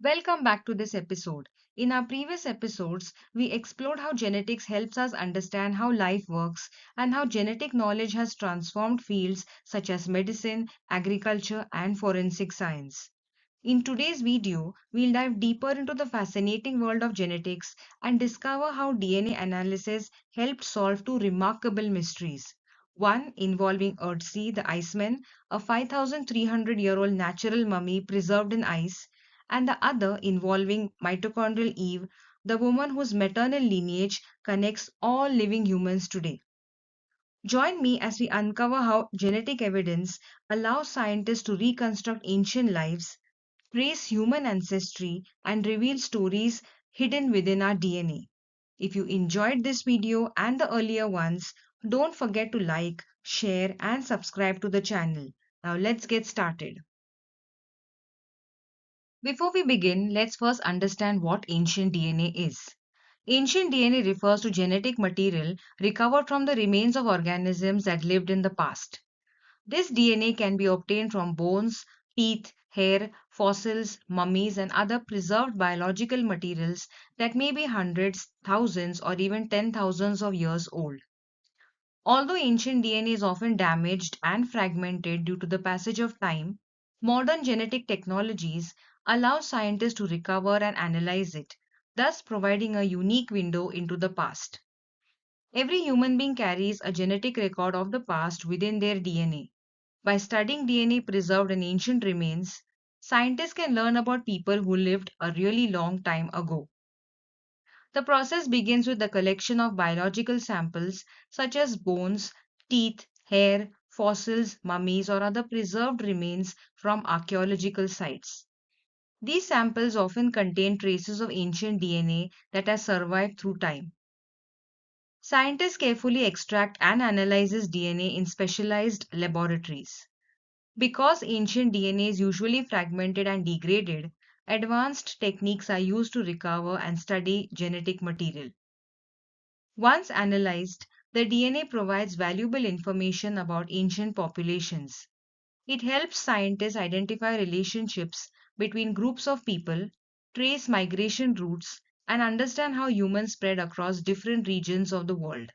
Welcome back to this episode. In our previous episodes, we explored how genetics helps us understand how life works and how genetic knowledge has transformed fields such as medicine, agriculture, and forensic science. In today's video, we'll dive deeper into the fascinating world of genetics and discover how DNA analysis helped solve two remarkable mysteries. One involving Otzi the Iceman, a 5,300-year-old natural mummy preserved in ice, and the other involving mitochondrial Eve, the woman whose maternal lineage connects all living humans today. Join me as we uncover how genetic evidence allows scientists to reconstruct ancient lives, trace human ancestry, and reveal stories hidden within our DNA. If you enjoyed this video and the earlier ones, don't forget to like, share, and subscribe to the channel. Now let's get started. Before we begin, let's first understand what ancient DNA is. Ancient DNA refers to genetic material recovered from the remains of organisms that lived in the past. This DNA can be obtained from bones, teeth, hair, fossils, mummies, and other preserved biological materials that may be hundreds, thousands, or even 10,000s of years old. Although ancient DNA is often damaged and fragmented due to the passage of time, modern genetic technologies allow scientists to recover and analyze it, thus providing a unique window into the past. Every human being carries a genetic record of the past within their DNA. By studying DNA preserved in ancient remains, scientists can learn about people who lived a really long time ago. The process begins with the collection of biological samples such as bones, teeth, hair, fossils, mummies, or other preserved remains from archaeological sites. These samples often contain traces of ancient DNA that has survived through time. Scientists carefully extract and analyze DNA in specialized laboratories. Because ancient DNA is usually fragmented and degraded, advanced techniques are used to recover and study genetic material. Once analyzed, the DNA provides valuable information about ancient populations. It helps scientists identify relationships between groups of people, trace migration routes, and understand how humans spread across different regions of the world.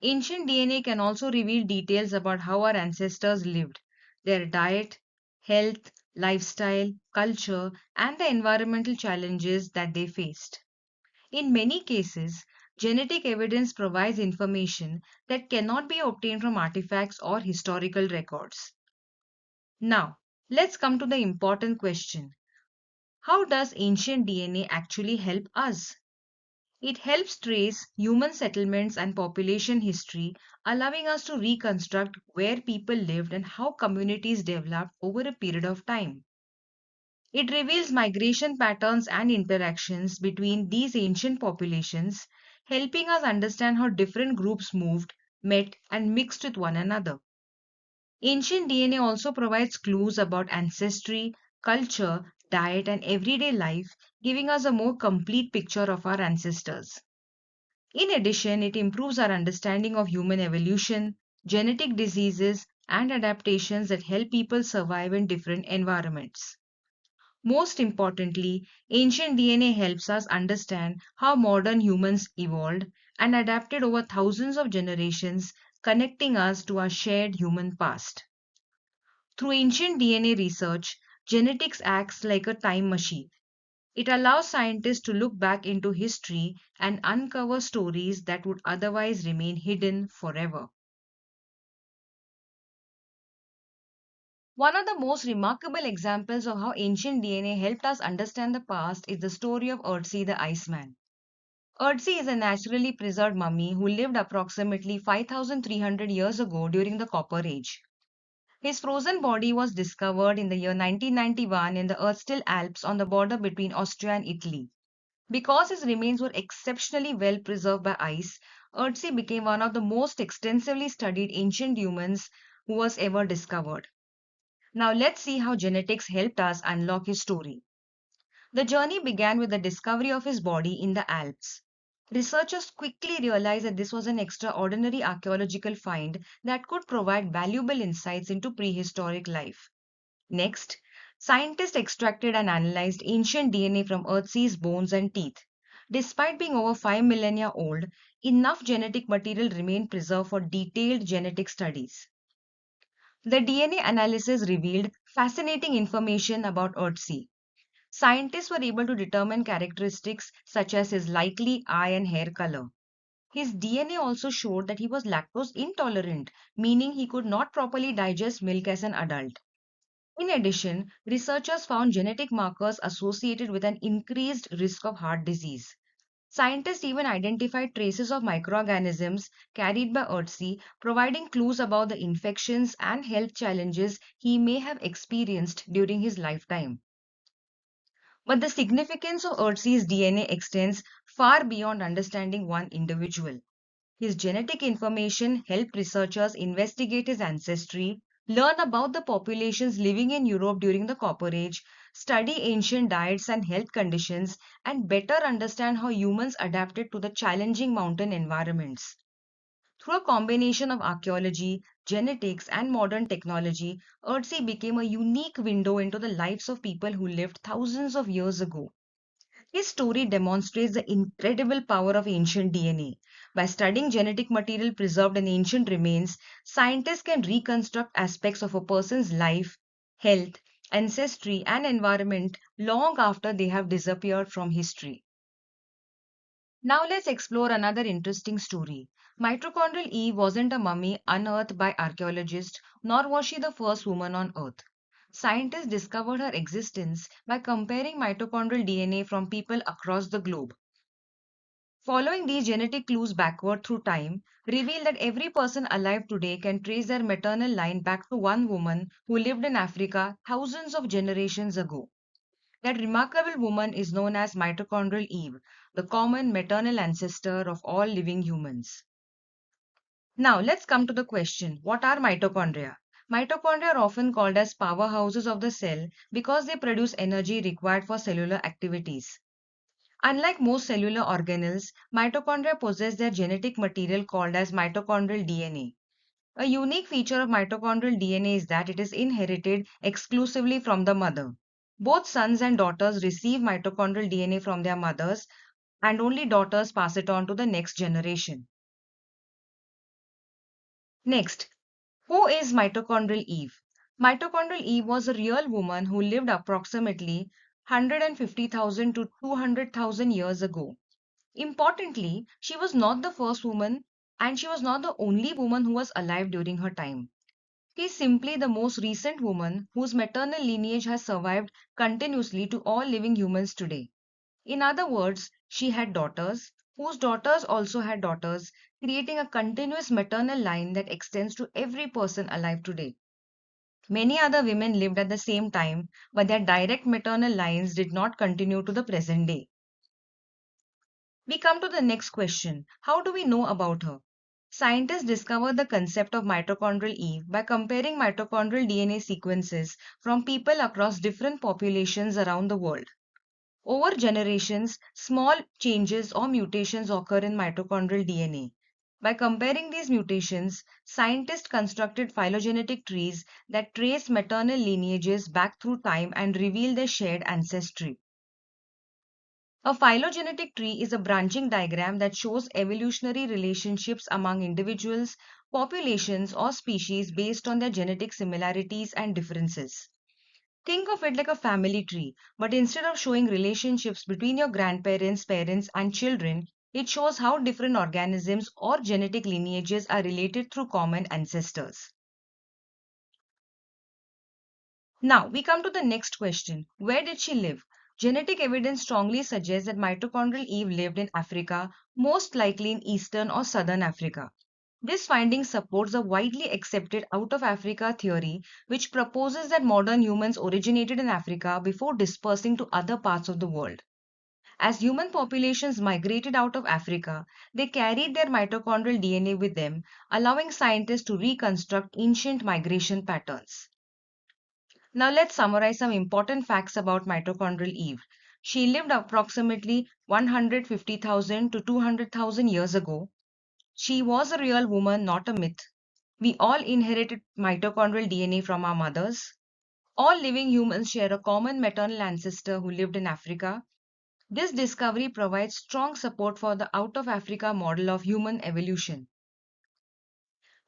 Ancient DNA can also reveal details about how our ancestors lived, their diet, health, lifestyle, culture, and the environmental challenges that they faced. In many cases, genetic evidence provides information that cannot be obtained from artifacts or historical records. Now, let's come to the important question. How does ancient DNA actually help us? It helps trace human settlements and population history, allowing us to reconstruct where people lived and how communities developed over a period of time. It reveals migration patterns and interactions between these ancient populations, helping us understand how different groups moved, met, and mixed with one another. Ancient DNA also provides clues about ancestry, culture, diet, and everyday life, giving us a more complete picture of our ancestors. In addition, it improves our understanding of human evolution, genetic diseases, and adaptations that help people survive in different environments. Most importantly, ancient DNA helps us understand how modern humans evolved and adapted over thousands of generations, connecting us to our shared human past. Through ancient DNA research, genetics acts like a time machine. It allows scientists to look back into history and uncover stories that would otherwise remain hidden forever. One of the most remarkable examples of how ancient DNA helped us understand the past is the story of Otzi the Iceman. Otzi is a naturally preserved mummy who lived approximately 5,300 years ago during the Copper Age. His frozen body was discovered in the year 1991 in the Earthstill Alps on the border between Austria and Italy. Because his remains were exceptionally well preserved by ice, Otzi became one of the most extensively studied ancient humans who was ever discovered. Now let's see how genetics helped us unlock his story. The journey began with the discovery of his body in the Alps. Researchers quickly realized that this was an extraordinary archaeological find that could provide valuable insights into prehistoric life. Next, Scientists extracted and analyzed ancient DNA from Earth's bones and teeth. Despite being over 5 millennia old, enough genetic material remained preserved for detailed genetic studies. The DNA analysis revealed fascinating information about Earthsea. Scientists were able to determine characteristics such as his likely eye and hair color. His DNA also showed that he was lactose intolerant, meaning he could not properly digest milk as an adult. In addition, researchers found genetic markers associated with an increased risk of heart disease. Scientists even identified traces of microorganisms carried by Ötzi, providing clues about the infections and health challenges he may have experienced during his lifetime. But the significance of Ötzi's DNA extends far beyond understanding one individual. His genetic information helped researchers investigate his ancestry, learn about the populations living in Europe during the Copper Age, study ancient diets and health conditions, and better understand how humans adapted to the challenging mountain environments. Through a combination of archaeology, genetics, and modern technology, Earthsea became a unique window into the lives of people who lived thousands of years ago. His story demonstrates the incredible power of ancient DNA. By studying genetic material preserved in ancient remains, scientists can reconstruct aspects of a person's life, health, ancestry, and environment long after they have disappeared from history. Now let's explore another interesting story. Mitochondrial Eve wasn't a mummy unearthed by archaeologists, nor was she the first woman on Earth. Scientists discovered her existence by comparing mitochondrial DNA from people across the globe. Following these genetic clues backward through time reveal that every person alive today can trace their maternal line back to one woman who lived in Africa thousands of generations ago. That remarkable woman is known as Mitochondrial Eve, the common maternal ancestor of all living humans. Now, let's come to the question, what are mitochondria? Mitochondria are often called as powerhouses of the cell because they produce energy required for cellular activities. Unlike most cellular organelles, mitochondria possess their genetic material called as mitochondrial DNA. A unique feature of mitochondrial DNA is that it is inherited exclusively from the mother. Both sons and daughters receive mitochondrial DNA from their mothers, and only daughters pass it on to the next generation. Next, who is Mitochondrial Eve? Mitochondrial Eve was a real woman who lived approximately 150,000 to 200,000 years ago. Importantly, she was not the first woman and she was not the only woman who was alive during her time. She is simply the most recent woman whose maternal lineage has survived continuously to all living humans today. In other words, she had daughters, whose daughters also had daughters, creating a continuous maternal line that extends to every person alive today. Many other women lived at the same time, but their direct maternal lines did not continue to the present day. We come to the next question. How do we know about her? Scientists discovered the concept of mitochondrial Eve by comparing mitochondrial DNA sequences from people across different populations around the world. Over generations, small changes or mutations occur in mitochondrial DNA. By comparing these mutations, scientists constructed phylogenetic trees that trace maternal lineages back through time and reveal their shared ancestry. A phylogenetic tree is a branching diagram that shows evolutionary relationships among individuals, populations, or species based on their genetic similarities and differences. Think of it like a family tree, but instead of showing relationships between your grandparents, parents, and children, it shows how different organisms or genetic lineages are related through common ancestors. Now, we come to the next question. Where did she live? Genetic evidence strongly suggests that mitochondrial Eve lived in Africa, most likely in eastern or southern Africa. This finding supports a widely accepted out of Africa theory, which proposes that modern humans originated in Africa before dispersing to other parts of the world. As human populations migrated out of Africa, they carried their mitochondrial DNA with them, allowing scientists to reconstruct ancient migration patterns. Now let's summarize some important facts about mitochondrial Eve. She lived approximately 150,000 to 200,000 years ago. She was a real woman, not a myth. We all inherited mitochondrial DNA from our mothers. All living humans share a common maternal ancestor who lived in Africa. This discovery provides strong support for the out of Africa model of human evolution.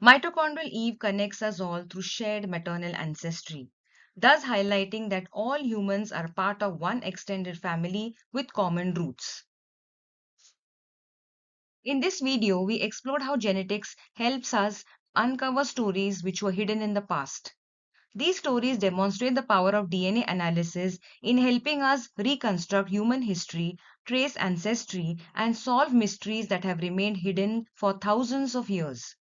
Mitochondrial Eve connects us all through shared maternal ancestry, thus highlighting that all humans are part of one extended family with common roots. In this video, we explored how genetics helps us uncover stories which were hidden in the past. These stories demonstrate the power of DNA analysis in helping us reconstruct human history, trace ancestry, and solve mysteries that have remained hidden for thousands of years.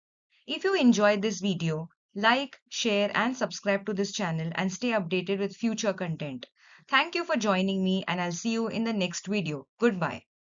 If you enjoyed this video, like, share, and subscribe to this channel and stay updated with future content. Thank you for joining me, and I'll see you in the next video. Goodbye.